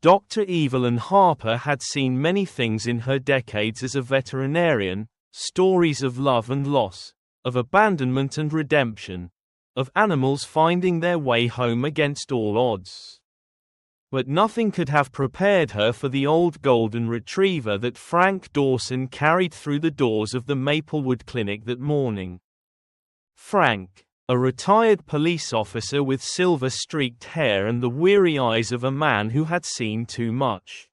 Dr. Evelyn Harper had seen many things in her decades as a veterinarian, stories of love and loss, of abandonment and redemption, of animals finding their way home against all odds. But nothing could have prepared her for the old golden retriever that Frank Dawson carried through the doors of the Maplewood Clinic that morning. Frank, a retired police officer with silver-streaked hair and the weary eyes of a man who had seen too much,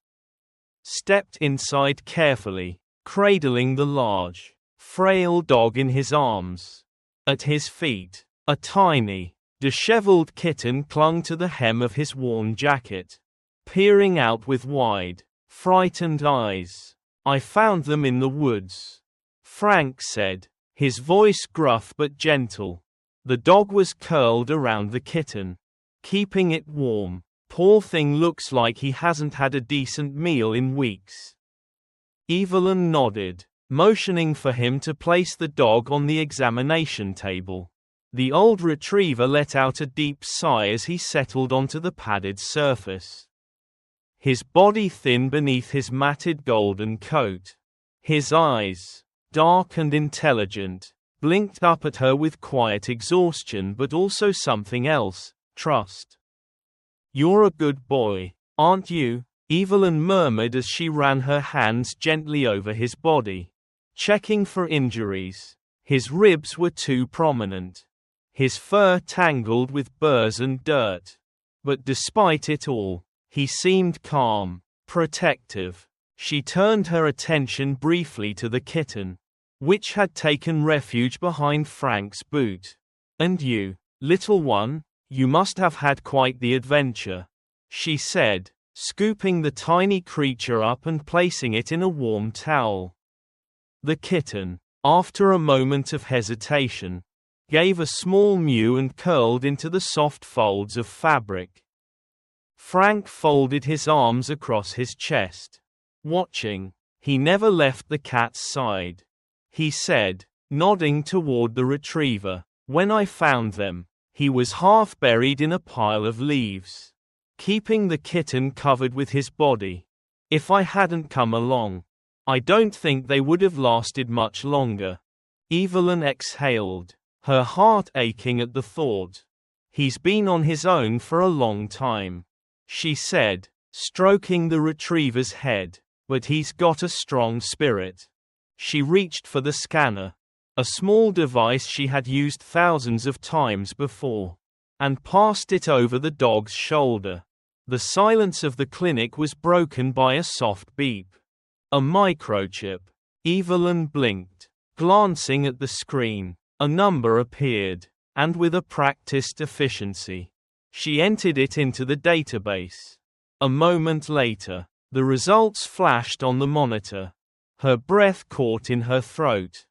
stepped inside carefully, cradling the large, frail dog in his arms. At his feet, a tiny, disheveled kitten clung to the hem of his worn jacket, peering out with wide, frightened eyes. "I found them in the woods," Frank said, his voice gruff but gentle. The dog was curled around the kitten, keeping it warm. "Poor thing looks like he hasn't had a decent meal in weeks." Evelyn nodded, motioning for him to place the dog on the examination table. The old retriever let out a deep sigh as he settled onto the padded surface, his body thin beneath his matted golden coat. His eyes, dark and intelligent, blinked up at her with quiet exhaustion but also something else, trust. "You're a good boy, aren't you?" Evelyn murmured as she ran her hands gently over his body, checking for injuries. His ribs were too prominent, his fur tangled with burrs and dirt. But despite it all, he seemed calm, protective. She turned her attention briefly to the kitten, which had taken refuge behind Frank's boot. "And you, little one, you must have had quite the adventure," she said, scooping the tiny creature up and placing it in a warm towel. The kitten, after a moment of hesitation, gave a small mew and curled into the soft folds of fabric. Frank folded his arms across his chest, watching. He never left the cat's side. He said, nodding toward the retriever, "When I found them, he was half buried in a pile of leaves, keeping the kitten covered with his body. If I hadn't come along, I don't think they would have lasted much longer." Evelyn exhaled, her heart aching at the thought. "He's been on his own for a long time," she said, stroking the retriever's head, "but he's got a strong spirit." She reached for the scanner, a small device she had used thousands of times before, and passed it over the dog's shoulder. The silence of the clinic was broken by a soft beep. A microchip. Evelyn blinked, glancing at the screen. A number appeared, and with a practiced efficiency, she entered it into the database. A moment later, the results flashed on the monitor. Her breath caught in her throat.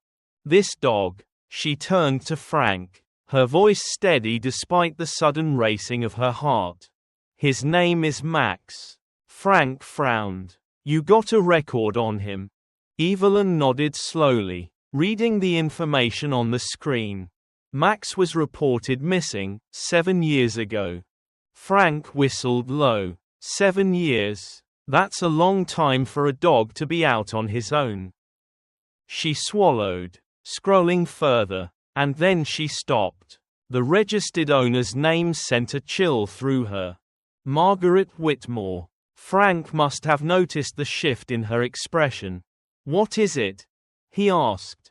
"This dog," she turned to Frank, her voice steady despite the sudden racing of her heart. "His name is Max." Frank frowned. "You got a record on him?" Evelyn nodded slowly, reading the information on the screen. "Max was reported missing 7 years ago." Frank whistled low. 7 years? That's a long time for a dog to be out on his own. She swallowed, scrolling further, and then she stopped. The registered owner's name sent a chill through her. Margaret Whitmore. Frank must have noticed the shift in her expression. "What is it?" he asked.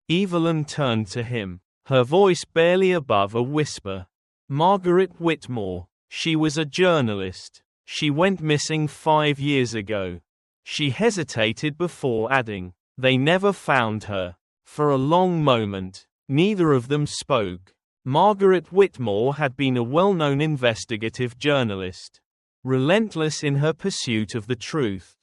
Evelyn turned to him, her voice barely above a whisper. "Margaret Whitmore. She was a journalist. She went missing 5 years ago." She hesitated before adding, "They never found her." For a long moment, neither of them spoke. Margaret Whitmore had been a well-known investigative journalist, relentless in her pursuit of the truth.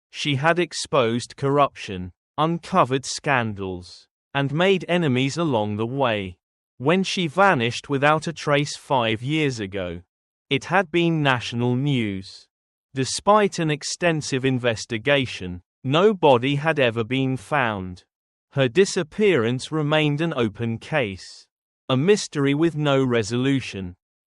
She had exposed corruption, uncovered scandals, and made enemies along the way. When she vanished without a trace 5 years ago, it had been national news. Despite an extensive investigation, no body had ever been found. Her disappearance remained an open case, a mystery with no resolution.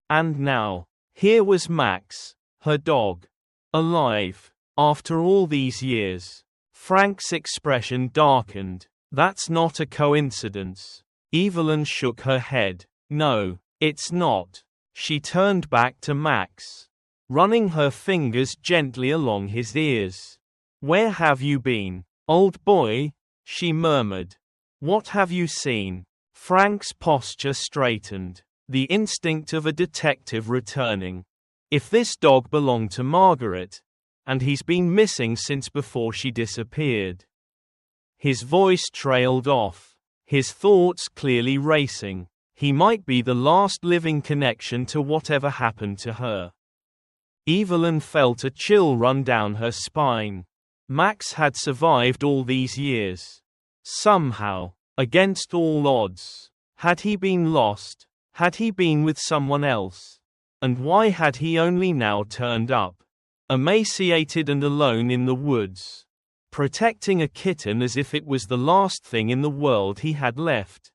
And now, here was Max, her dog, Alive. After all these years. Frank's expression darkened. That's not a coincidence. Evelyn shook her head. No, it's not. She turned back to Max, running her fingers gently along his ears. Where have you been, old boy? She murmured. What have you seen? Frank's posture straightened, the instinct of a detective returning. If this dog belonged to Margaret, and he's been missing since before she disappeared. His voice trailed off, his thoughts clearly racing. He might be the last living connection to whatever happened to her. Evelyn felt a chill run down her spine. Max had survived all these years. Somehow, against all odds. Had he been lost? Had he been with someone else? And why had he only now turned up? Emaciated and alone in the woods, protecting a kitten as if it was the last thing in the world he had left.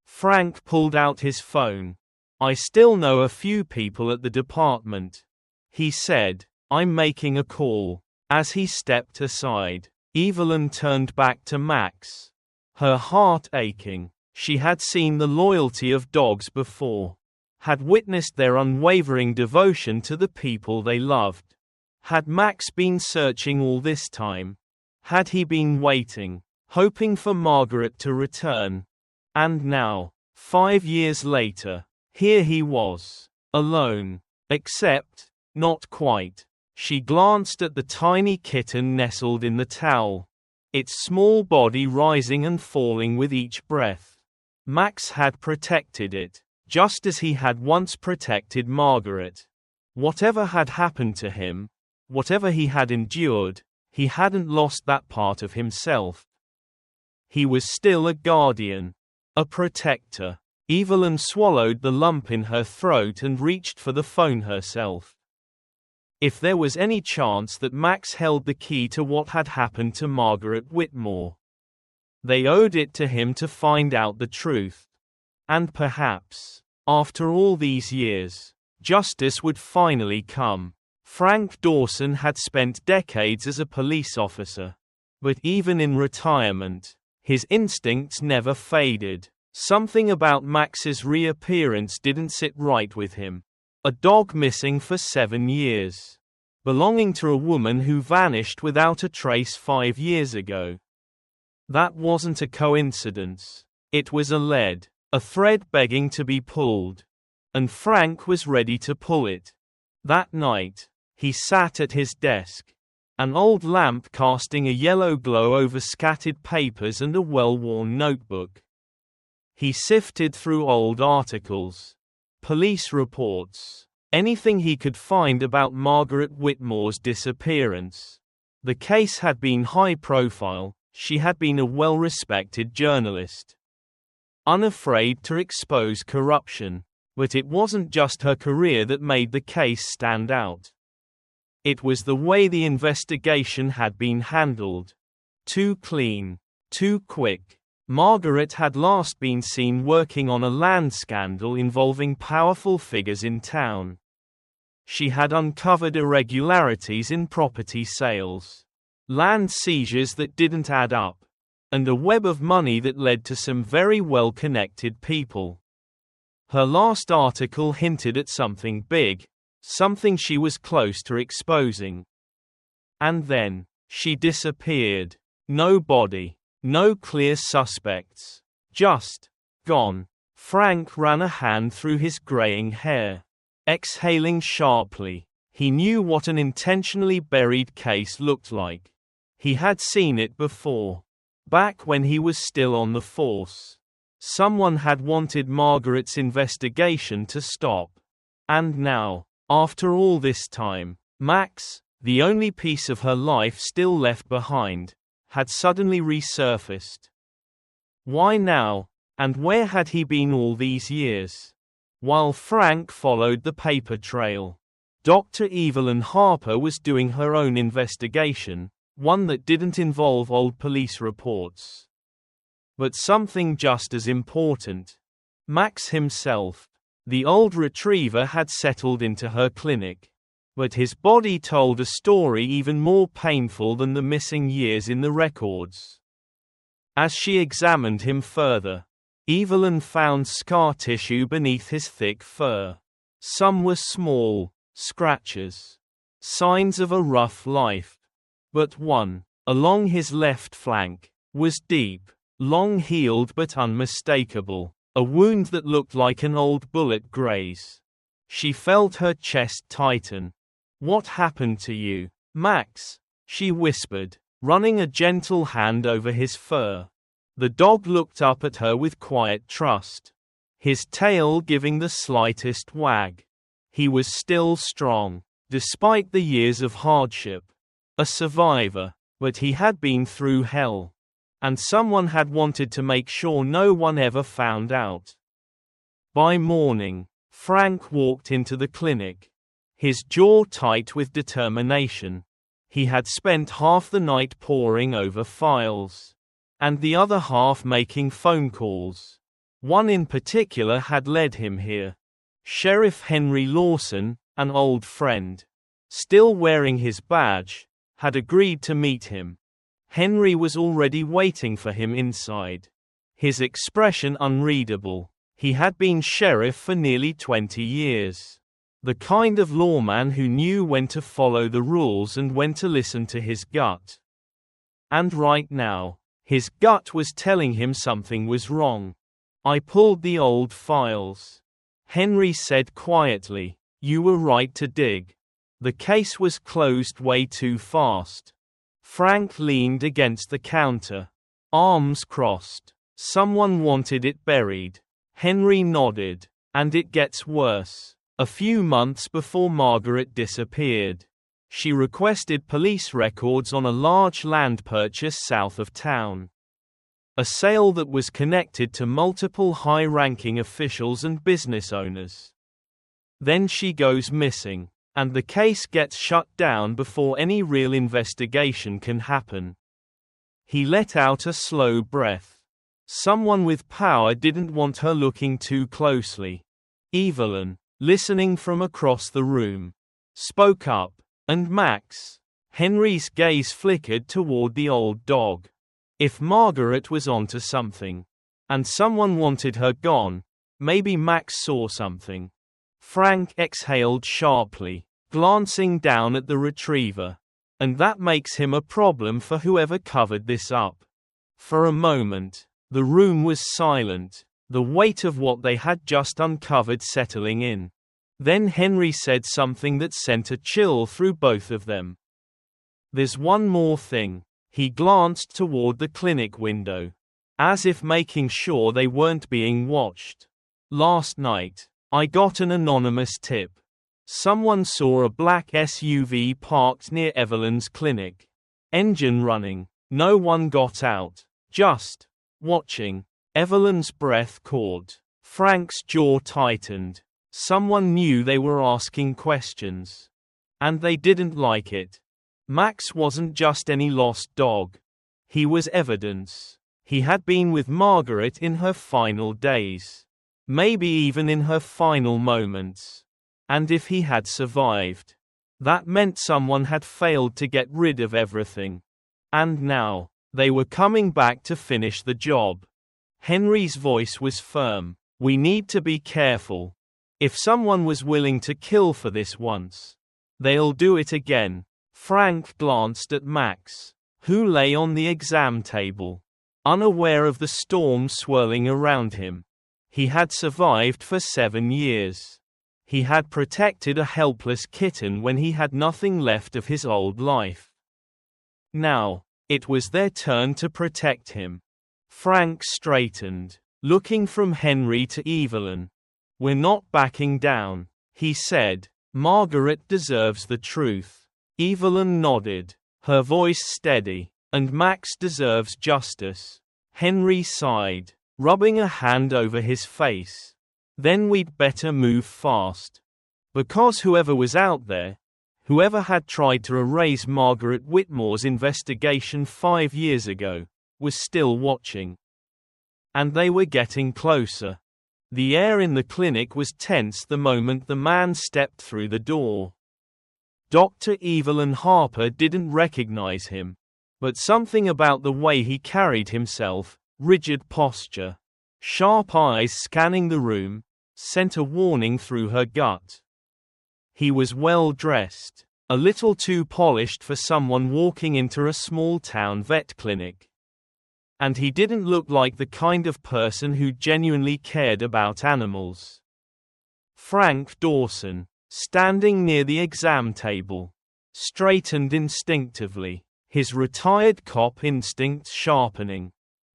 Frank pulled out his phone. I still know a few people at the department. He said, I'm making a call. As he stepped aside, Evelyn turned back to Max, her heart aching. She had seen the loyalty of dogs before, had witnessed their unwavering devotion to the people they loved. Had Max been searching all this time? Had he been waiting, hoping for Margaret to return? And now, 5 years later, here he was, alone. Except, not quite. She glanced at the tiny kitten nestled in the towel, its small body rising and falling with each breath. Max had protected it, just as he had once protected Margaret. Whatever had happened to him, whatever he had endured, he hadn't lost that part of himself. He was still a guardian, a protector. Evelyn swallowed the lump in her throat and reached for the phone herself. If there was any chance that Max held the key to what had happened to Margaret Whitmore, they owed it to him to find out the truth. And perhaps, after all these years, justice would finally come. Frank Dawson had spent decades as a police officer. But even in retirement, his instincts never faded. Something about Max's reappearance didn't sit right with him. A dog missing for 7 years. Belonging to a woman who vanished without a trace 5 years ago. That wasn't a coincidence. It was a thread begging to be pulled. And Frank was ready to pull it. That night, he sat at his desk, an old lamp casting a yellow glow over scattered papers and a well-worn notebook. He sifted through old articles, police reports, anything he could find about Margaret Whitmore's disappearance. The case had been high profile, she had been a well-respected journalist, unafraid to expose corruption. But it wasn't just her career that made the case stand out. It was the way the investigation had been handled. Too clean, too quick. Margaret had last been seen working on a land scandal involving powerful figures in town. She had uncovered irregularities in property sales, land seizures that didn't add up, and a web of money that led to some very well-connected people. Her last article hinted at something big, something she was close to exposing. And then, she disappeared. No body, no clear suspects. Just gone. Frank ran a hand through his graying hair. Exhaling sharply, he knew what an intentionally buried case looked like. He had seen it before. Back when he was still on the force. Someone had wanted Margaret's investigation to stop. And now, after all this time, Max, the only piece of her life still left behind, had suddenly resurfaced. Why now, and where had he been all these years? While Frank followed the paper trail, Dr. Evelyn Harper was doing her own investigation, one that didn't involve old police reports. But something just as important. Max himself. The old retriever had settled into her clinic. But his body told a story even more painful than the missing years in the records. As she examined him further, Evelyn found scar tissue beneath his thick fur. Some were small, scratches, signs of a rough life. But one, along his left flank, was deep, long-healed but unmistakable, a wound that looked like an old bullet graze. She felt her chest tighten. "What happened to you, Max?" she whispered, running a gentle hand over his fur. The dog looked up at her with quiet trust, his tail giving the slightest wag. He was still strong, despite the years of hardship. A survivor, but he had been through hell. And someone had wanted to make sure no one ever found out. By morning, Frank walked into the clinic, his jaw tight with determination. He had spent half the night poring over files, and the other half making phone calls. One in particular had led him here. Sheriff Henry Lawson, an old friend, still wearing his badge, had agreed to meet him. Henry was already waiting for him inside, his expression unreadable. He had been sheriff for nearly 20 years. The kind of lawman who knew when to follow the rules and when to listen to his gut. And right now, his gut was telling him something was wrong. "I pulled the old files," Henry said quietly. "You were right to dig. The case was closed way too fast." Frank leaned against the counter, arms crossed. "Someone wanted it buried." Henry nodded. "And it gets worse. A few months before Margaret disappeared, she requested police records on a large land purchase south of town. A sale that was connected to multiple high-ranking officials and business owners. Then she goes missing, and the case gets shut down before any real investigation can happen." He let out a slow breath. Someone with power didn't want her looking too closely. Evelyn, listening from across the room, spoke up. "And Max?" Henry's gaze flickered toward the old dog. If Margaret was onto something, and someone wanted her gone, maybe Max saw something. Frank exhaled sharply, glancing down at the retriever. "And that makes him a problem for whoever covered this up." For a moment, the room was silent, the weight of what they had just uncovered settling in. Then Henry said something that sent a chill through both of them. "There's one more thing." He glanced toward the clinic window, as if making sure they weren't being watched. "Last night, I got an anonymous tip. Someone saw a black SUV parked near Evelyn's clinic. Engine running. No one got out. Just watching." Evelyn's breath caught. Frank's jaw tightened. Someone knew they were asking questions. And they didn't like it. Max wasn't just any lost dog. He was evidence. He had been with Margaret in her final days. Maybe even in her final moments. And if he had survived, that meant someone had failed to get rid of everything. And now, they were coming back to finish the job. Henry's voice was firm. "We need to be careful. If someone was willing to kill for this once, they'll do it again." Frank glanced at Max, who lay on the exam table, unaware of the storm swirling around him. He had survived for 7 years. He had protected a helpless kitten when he had nothing left of his old life. Now, it was their turn to protect him. Frank straightened, looking from Henry to Evelyn. "We're not backing down," he said. "Margaret deserves the truth." Evelyn nodded, her voice steady. "And Max deserves justice." Henry sighed, rubbing a hand over his face. "Then we'd better move fast. Because whoever was out there, whoever had tried to erase Margaret Whitmore's investigation 5 years ago, was still watching. And they were getting closer." The air in the clinic was tense the moment the man stepped through the door. Dr. Evelyn Harper didn't recognize him. But something about the way he carried himself, rigid posture, sharp eyes scanning the room, sent a warning through her gut. He was well dressed, a little too polished for someone walking into a small-town vet clinic. And he didn't look like the kind of person who genuinely cared about animals. Frank Dawson, standing near the exam table, straightened instinctively, his retired cop instincts sharpening.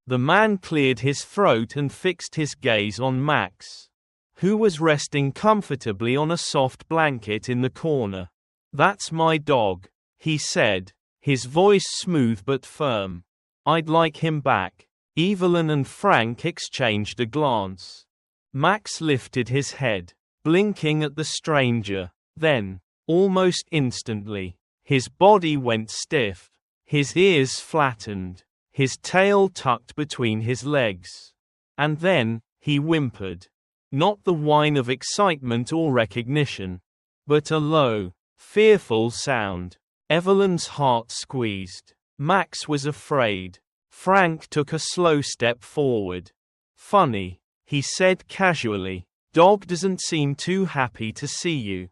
The man cleared his throat and fixed his gaze on Max, who was resting comfortably on a soft blanket in the corner. "That's my dog," he said, his voice smooth but firm. "I'd like him back." Evelyn and Frank exchanged a glance. Max lifted his head, blinking at the stranger. Then, almost instantly, his body went stiff, his ears flattened, his tail tucked between his legs. And then, he whimpered. Not the whine of excitement or recognition, but a low, fearful sound. Evelyn's heart squeezed. Max was afraid. Frank took a slow step forward. "Funny," he said casually. "Dog doesn't seem too happy to see you."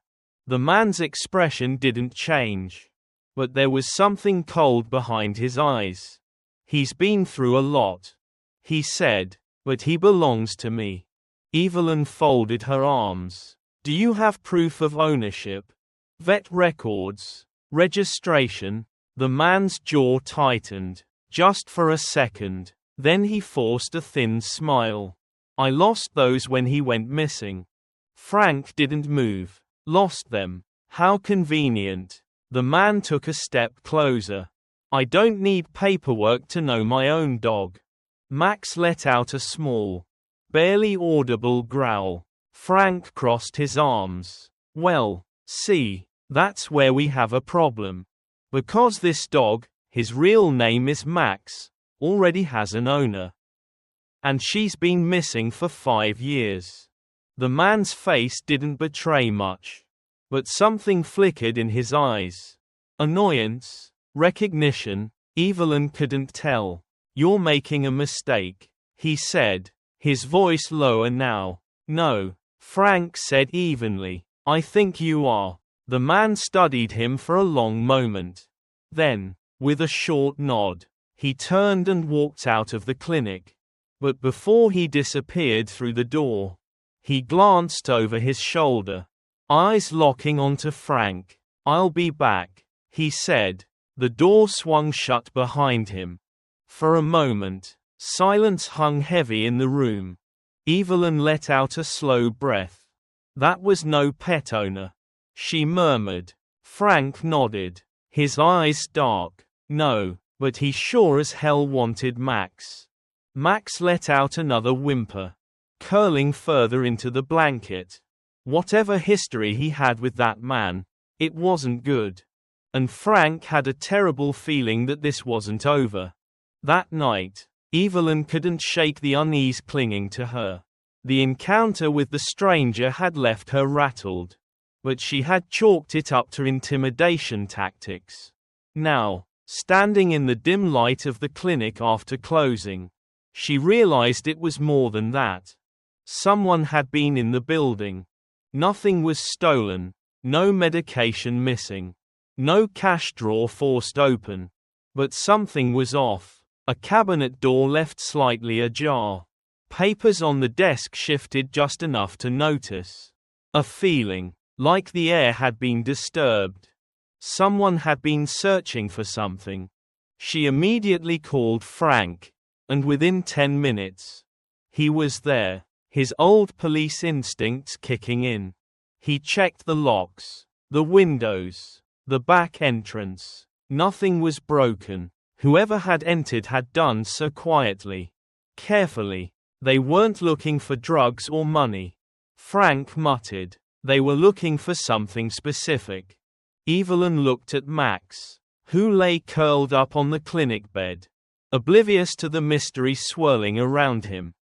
The man's expression didn't change, but there was something cold behind his eyes. "He's been through a lot," he said, "but he belongs to me." Evelyn folded her arms. "Do you have proof of ownership? Vet records? Registration?" The man's jaw tightened, just for a second. Then he forced a thin smile. "I lost those when he went missing." Frank didn't move. "Lost them? How convenient." The man took a step closer. "I don't need paperwork to know my own dog." Max let out a small, barely audible growl. Frank crossed his arms. "Well, see, that's where we have a problem. Because this dog, his real name is Max, already has an owner. And she's been missing for 5 years." The man's face didn't betray much, but something flickered in his eyes. Annoyance? Recognition? Evelyn couldn't tell. "You're making a mistake," he said, his voice lower now. "No," Frank said evenly. "I think you are." The man studied him for a long moment. Then, with a short nod, he turned and walked out of the clinic. But before he disappeared through the door, he glanced over his shoulder, eyes locking onto Frank. "I'll be back," he said. The door swung shut behind him. For a moment, silence hung heavy in the room. Evelyn let out a slow breath. "That was no pet owner," she murmured. Frank nodded, his eyes dark. "No, but he sure as hell wanted Max." Max let out another whimper, curling further into the blanket. Whatever history he had with that man, it wasn't good. And Frank had a terrible feeling that this wasn't over. That night, Evelyn couldn't shake the unease clinging to her. The encounter with the stranger had left her rattled, but she had chalked it up to intimidation tactics. Now, standing in the dim light of the clinic after closing, she realized it was more than that. Someone had been in the building. Nothing was stolen, no medication missing, no cash drawer forced open. But something was off. A cabinet door left slightly ajar. Papers on the desk shifted just enough to notice. A feeling, like the air had been disturbed. Someone had been searching for something. She immediately called Frank, and within 10 minutes, he was there, his old police instincts kicking in. He checked the locks, the windows, the back entrance. Nothing was broken. Whoever had entered had done so quietly, carefully. They weren't looking for drugs or money. Frank muttered. They were looking for something specific. Evelyn looked at Max, who lay curled up on the clinic bed, oblivious to the mystery swirling around him.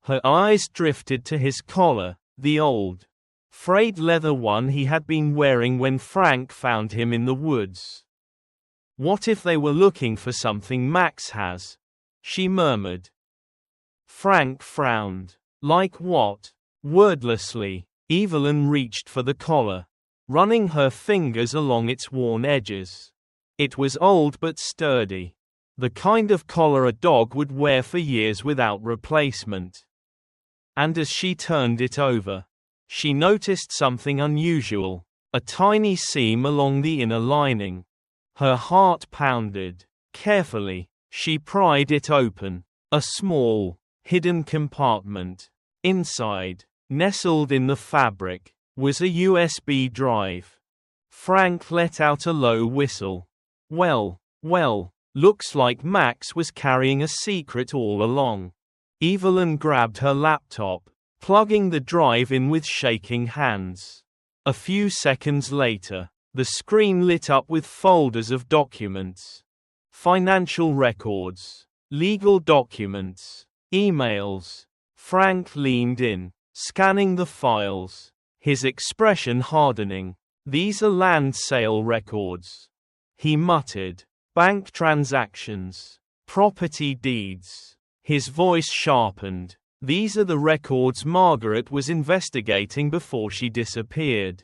Her eyes drifted to his collar, the old, Frayed leather one he had been wearing when Frank found him in the woods. What if they were looking for something Max has? She murmured. Frank frowned. Like what? Wordlessly, Evelyn reached for the collar, running her fingers along its worn edges. It was old but sturdy. The kind of collar a dog would wear for years without replacement. And as she turned it over, she noticed something unusual, a tiny seam along the inner lining. Her heart pounded. Carefully, she pried it open. A small, hidden compartment. Inside, nestled in the fabric, was a USB drive. Frank let out a low whistle. Well, looks like Max was carrying a secret all along. Evelyn grabbed her laptop, plugging the drive in with shaking hands. A few seconds later, the screen lit up with folders of documents. Financial records, legal documents, emails. Frank leaned in, scanning the files, his expression hardening. These are land sale records. He muttered. Bank transactions, property deeds. His voice sharpened. These are the records Margaret was investigating before she disappeared.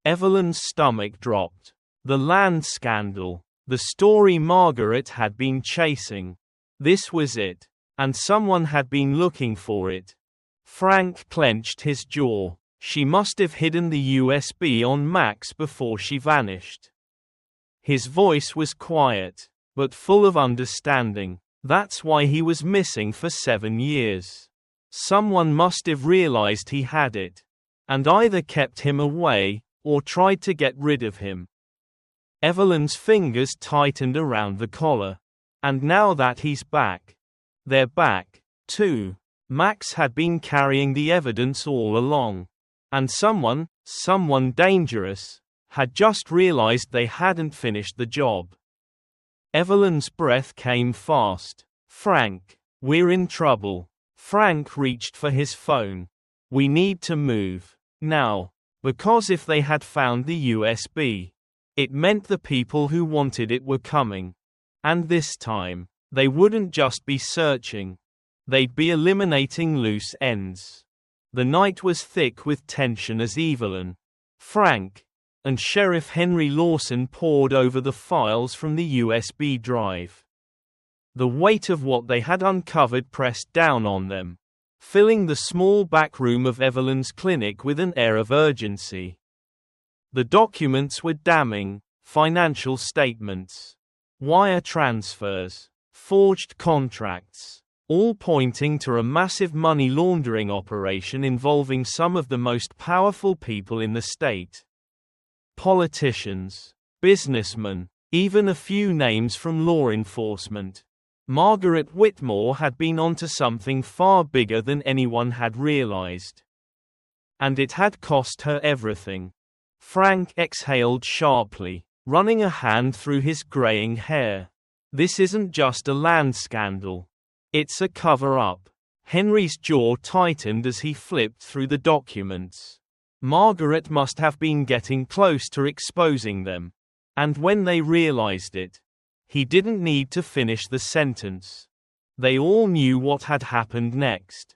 Evelyn's stomach dropped. The land scandal. The story Margaret had been chasing. This was it. And someone had been looking for it. Frank clenched his jaw. She must have hidden the USB on Max before she vanished. His voice was quiet, but full of understanding. That's why he was missing for 7 years. Someone must have realized he had it, and either kept him away, or tried to get rid of him. Evelyn's fingers tightened around the collar. And now that he's back. They're back, too. Max had been carrying the evidence all along. And someone dangerous, had just realized they hadn't finished the job. Evelyn's breath came fast. Frank, we're in trouble. Frank reached for his phone. We need to move. Now. Because if they had found the USB, it meant the people who wanted it were coming. And this time, they wouldn't just be searching. They'd be eliminating loose ends. The night was thick with tension as Evelyn, Frank, and Sheriff Henry Lawson pored over the files from the USB drive. The weight of what they had uncovered pressed down on them, filling the small back room of Evelyn's clinic with an air of urgency. The documents were damning: financial statements, wire transfers, forged contracts, all pointing to a massive money laundering operation involving some of the most powerful people in the state. Politicians, businessmen, even a few names from law enforcement. Margaret Whitmore had been onto something far bigger than anyone had realized. And it had cost her everything. Frank exhaled sharply, running a hand through his graying hair. This isn't just a land scandal. It's a cover-up. Henry's jaw tightened as he flipped through the documents. Margaret must have been getting close to exposing them. And when they realized it, he didn't need to finish the sentence. They all knew what had happened next.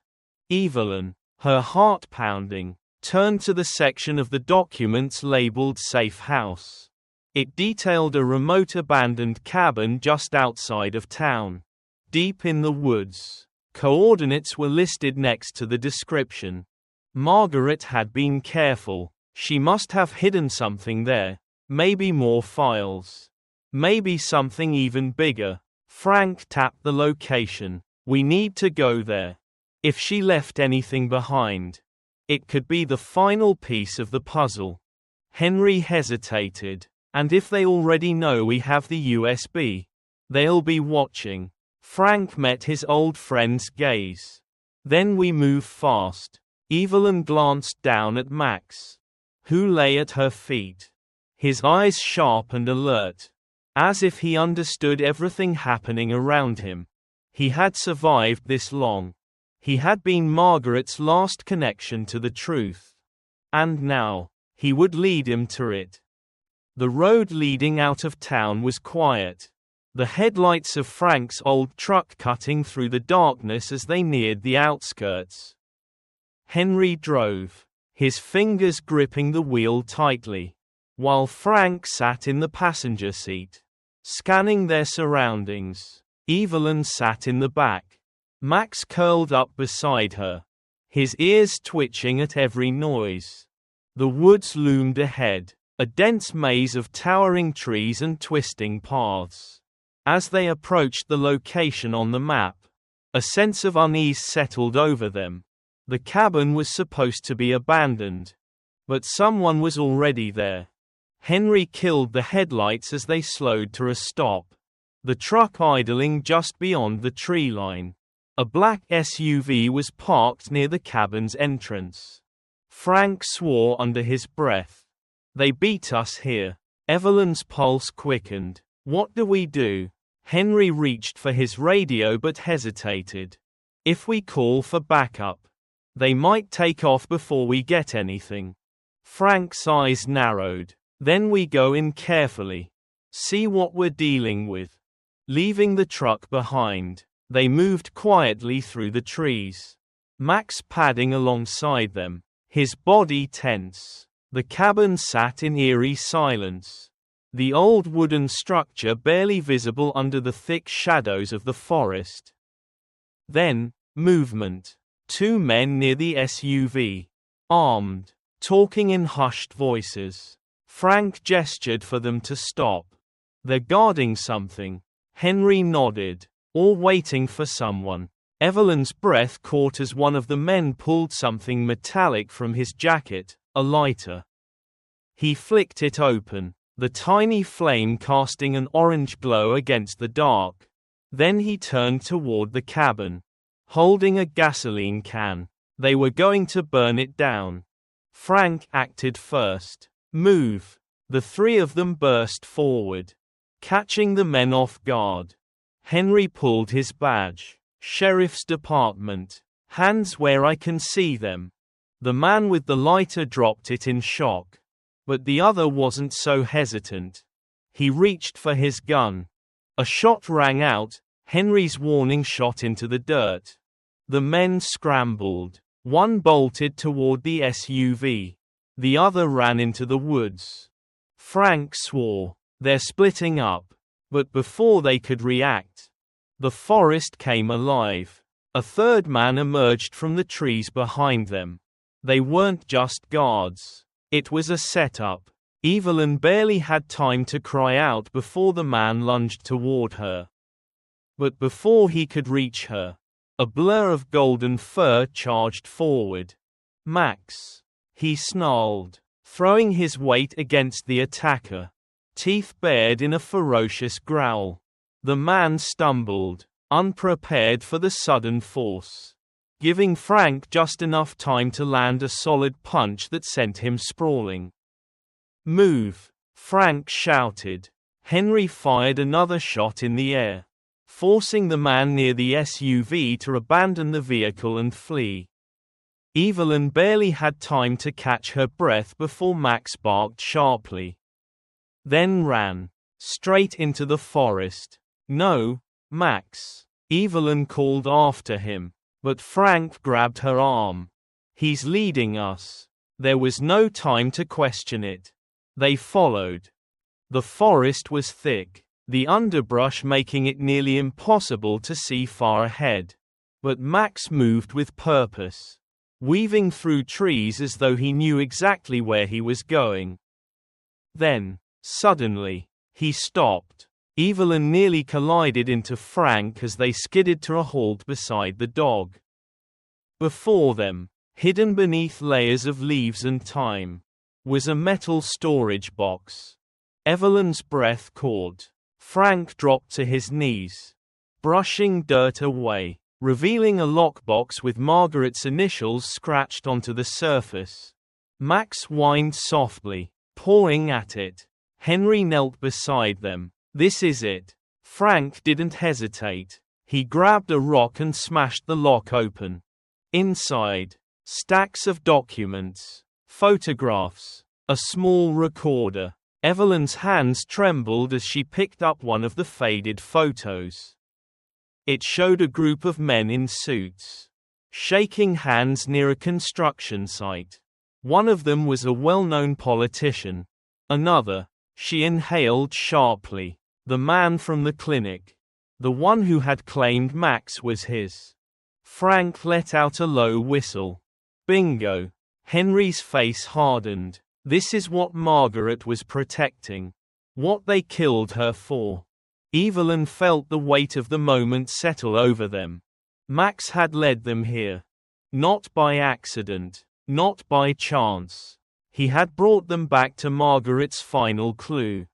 Evelyn, her heart pounding, turned to the section of the documents labeled Safe House. It detailed a remote abandoned cabin just outside of town, deep in the woods. Coordinates were listed next to the description. Margaret had been careful. She must have hidden something there, maybe more files. Maybe something even bigger. Frank tapped the location. We need to go there. If she left anything behind, it could be the final piece of the puzzle. Henry hesitated. And if they already know we have the USB, they'll be watching. Frank met his old friend's gaze. Then we move fast. Evelyn glanced down at Max, who lay at her feet. His eyes sharp and alert, as if he understood everything happening around him. He had survived this long. He had been Margaret's last connection to the truth. And now, he would lead him to it. The road leading out of town was quiet, the headlights of Frank's old truck cutting through the darkness as they neared the outskirts. Henry drove, his fingers gripping the wheel tightly, while Frank sat in the passenger seat, scanning their surroundings. Evelyn sat in the back, Max curled up beside her, his ears twitching at every noise. The woods loomed ahead, a dense maze of towering trees and twisting paths. As they approached the location on the map, a sense of unease settled over them. The cabin was supposed to be abandoned, but someone was already there. Henry killed the headlights as they slowed to a stop, the truck idling just beyond the tree line. A black SUV was parked near the cabin's entrance. Frank swore under his breath. "They beat us here." Evelyn's pulse quickened. "What do we do?" Henry reached for his radio but hesitated. "If we call for backup, they might take off before we get anything." Frank's eyes narrowed. "Then we go in carefully. See what we're dealing with." Leaving the truck behind, they moved quietly through the trees, Max padding alongside them, his body tense. The cabin sat in eerie silence, the old wooden structure barely visible under the thick shadows of the forest. Then, movement. 2 men near the SUV, armed, talking in hushed voices. Frank gestured for them to stop. "They're guarding something." Henry nodded. "Or waiting for someone." Evelyn's breath caught as one of the men pulled something metallic from his jacket, a lighter. He flicked it open, the tiny flame casting an orange glow against the dark. Then he turned toward the cabin, holding a gasoline can. They were going to burn it down. Frank acted first. "Move." The 3 of them burst forward, catching the men off guard. Henry pulled his badge. "Sheriff's Department. Hands where I can see them." The man with the lighter dropped it in shock, but the other wasn't so hesitant. He reached for his gun. A shot rang out, Henry's warning shot into the dirt. The men scrambled. One bolted toward the SUV. The other ran into the woods. Frank swore, "They're splitting up." But before they could react, the forest came alive. A 3rd man emerged from the trees behind them. They weren't just guards. It was a setup. Evelyn barely had time to cry out before the man lunged toward her. But before he could reach her, a blur of golden fur charged forward. "Max!" he snarled, throwing his weight against the attacker, teeth bared in a ferocious growl. The man stumbled, unprepared for the sudden force, giving Frank just enough time to land a solid punch that sent him sprawling. "Move!" Frank shouted. Henry fired another shot in the air, forcing the man near the SUV to abandon the vehicle and flee. Evelyn barely had time to catch her breath before Max barked sharply, then ran straight into the forest. "No, Max!" Evelyn called after him, but Frank grabbed her arm. "He's leading us." There was no time to question it. They followed. The forest was thick, the underbrush making it nearly impossible to see far ahead. But Max moved with purpose, weaving through trees as though he knew exactly where he was going. Then, suddenly, he stopped. Evelyn nearly collided into Frank as they skidded to a halt beside the dog. Before them, hidden beneath layers of leaves and thyme, was a metal storage box. Evelyn's breath caught. Frank dropped to his knees, brushing dirt away, revealing a lockbox with Margaret's initials scratched onto the surface. Max whined softly, pawing at it. Henry knelt beside them. "This is it." Frank didn't hesitate. He grabbed a rock and smashed the lock open. Inside, stacks of documents, Photographs. A small recorder. Evelyn's hands trembled as she picked up one of the faded photos. It showed a group of men in suits, shaking hands near a construction site. One of them was a well-known politician. Another, she inhaled sharply, the man from the clinic. The one who had claimed Max was his. Frank let out a low whistle. Bingo. Henry's face hardened. This is what Margaret was protecting. What they killed her for. Evelyn felt the weight of the moment settle over them. Max had led them here. Not by accident. Not by chance. He had brought them back to Margaret's final clue.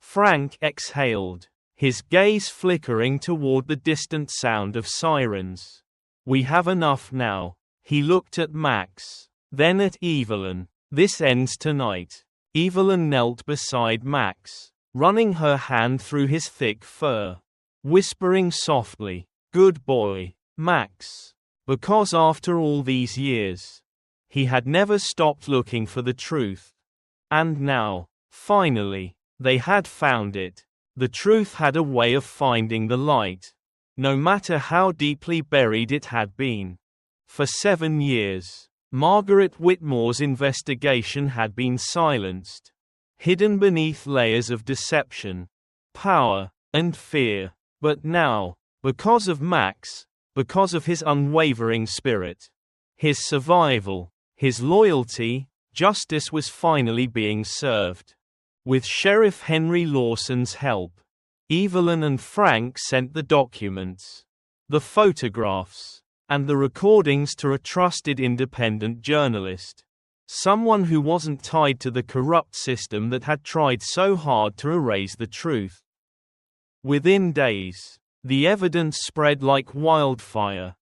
Frank exhaled, his gaze flickering toward the distant sound of sirens. We have enough now. He looked at Max, then at Evelyn. This ends tonight. Evelyn knelt beside Max, running her hand through his thick fur, whispering softly, "Good boy, Max." Because after all these years, he had never stopped looking for the truth. And now, finally, they had found it. The truth had a way of finding the light, no matter how deeply buried it had been. For 7 years, Margaret Whitmore's investigation had been silenced, hidden beneath layers of deception, power, and fear. But now, because of Max, because of his unwavering spirit, his survival, his loyalty, justice was finally being served. With Sheriff Henry Lawson's help, Evelyn and Frank sent the documents, the photographs, and the recordings to a trusted independent journalist. Someone who wasn't tied to the corrupt system that had tried so hard to erase the truth. Within days, the evidence spread like wildfire.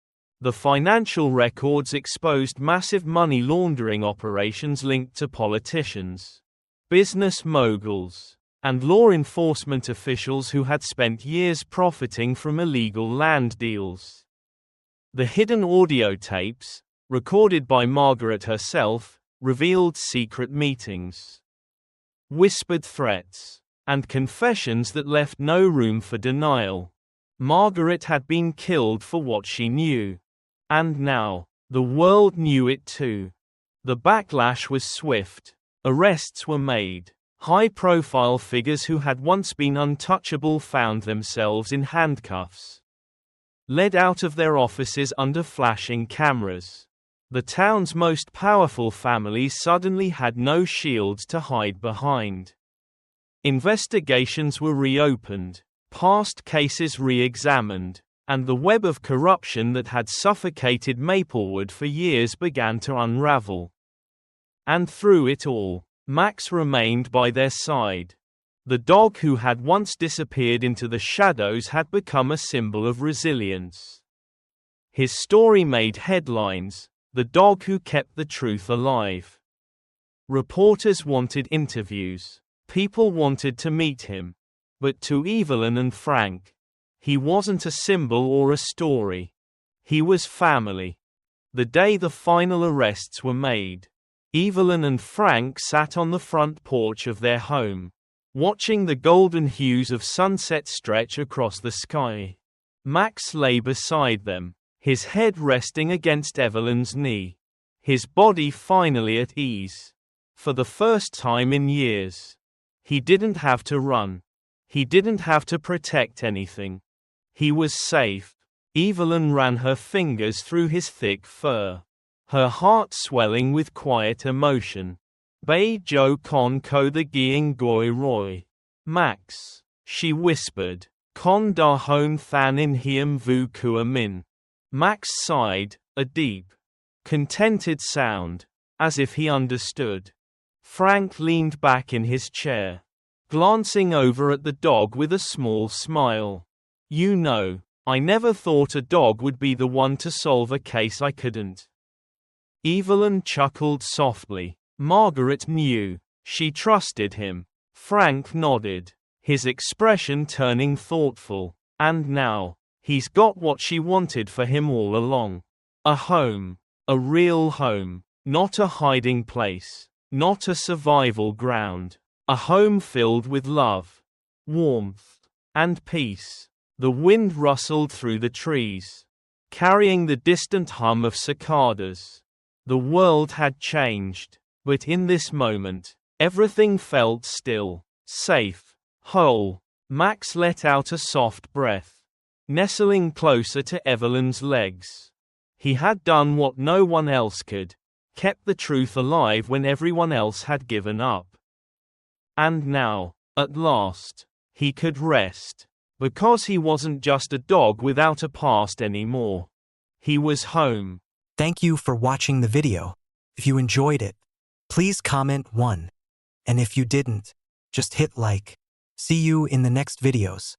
The financial records exposed massive money laundering operations linked to politicians, business moguls, and law enforcement officials who had spent years profiting from illegal land deals. The hidden audio tapes, recorded by Margaret herself, revealed secret meetings, whispered threats, and confessions that left no room for denial. Margaret had been killed for what she knew. And now, the world knew it too. The backlash was swift. Arrests were made. High-profile figures who had once been untouchable found themselves in handcuffs, led out of their offices under flashing cameras. The town's most powerful families suddenly had no shields to hide behind. Investigations were reopened, past cases re-examined, and the web of corruption that had suffocated Maplewood for years began to unravel. And through it all, Max remained by their side. The dog who had once disappeared into the shadows had become a symbol of resilience. His story made headlines, the dog who kept the truth alive. Reporters wanted interviews. People wanted to meet him. But to Evelyn and Frank, he wasn't a symbol or a story. He was family. The day the final arrests were made, Evelyn and Frank sat on the front porch of their home, watching the golden hues of sunset stretch across the sky. Max lay beside them, his head resting against Evelyn's knee, his body finally at ease. For the first time in years, he didn't have to run. He didn't have to protect anything. He was safe. Evelyn ran her fingers through his thick fur, her heart swelling with quiet emotion. Bei jo con ko the gieng goi roy. Max, she whispered, con da hon than in hiem vu kua min. Max sighed, a deep, contented sound, as if he understood. Frank leaned back in his chair, glancing over at the dog with a small smile. You know, I never thought a dog would be the one to solve a case I couldn't. Evelyn chuckled softly. Margaret knew. She trusted him. Frank nodded, his expression turning thoughtful. And now, he's got what she wanted for him all along. A home. A real home. Not a hiding place. Not a survival ground. A home filled with love, warmth, and peace. The wind rustled through the trees, carrying the distant hum of cicadas. The world had changed, but in this moment, everything felt still, safe, whole. Max let out a soft breath, nestling closer to Evelyn's legs. He had done what no one else could, kept the truth alive when everyone else had given up. And now, at last, he could rest. Because he wasn't just a dog without a past anymore. He was home. Thank you for watching the video. If you enjoyed it, please comment 1. And if you didn't, just hit like. See you in the next videos.